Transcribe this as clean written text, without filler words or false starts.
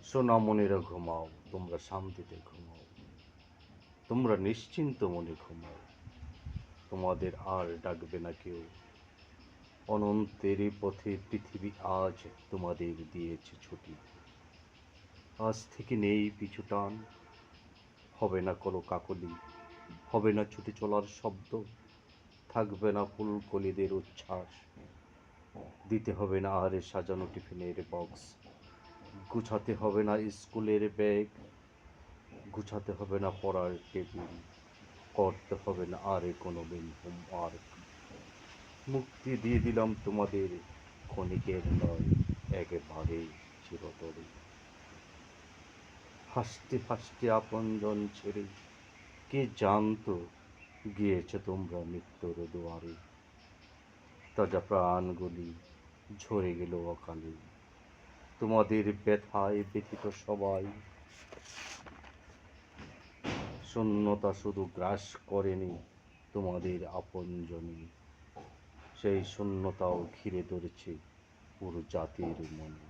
সোনামণিরা ঘুমাও, তোমরা শান্তিতে ঘুমাও, তোমরা নিশ্চিন্ত মনে ঘুমাও। তোমাদের আর ডাকবে না কেউ। অনন্তের পথে পৃথিবী আজ তোমাদের দিয়েছে ছুটি। আজ থেকে নেই পিছু টান, হবে না কলকাকলি, হবে না ছুটে চলার শব্দ, থাকবে না ফুলকলিদের উচ্ছ্বাস, দিতে হবে না আর সাজানো টিফিনের বক্স, গুছাতে হবে না স্কুলের ব্যাগ, গুছাতে হবে না পড়ার টেবিল, করতে হবে না আর কোনো দিন হোমওয়ার্ক। মুক্তি দিয়ে দিলাম তোমাদের, ক্ষণিকের নয়, একেবারে চিরতরে। হাসতে হাসতে আপনজন ছেড়ে কে জানতো গিয়েছে তোমরা মৃত্যুর দুয়ারে। তাজা প্রাণগুলি ঝরে গেল অকালে, তোমাদের ব্যথায় ব্যথিত সবাই। শূন্যতা শুধু গ্রাস করেনি তোমাদের আপনজনে, সেই শূন্যতাও ঘিরে ধরেছে পুরো জাতির মনে।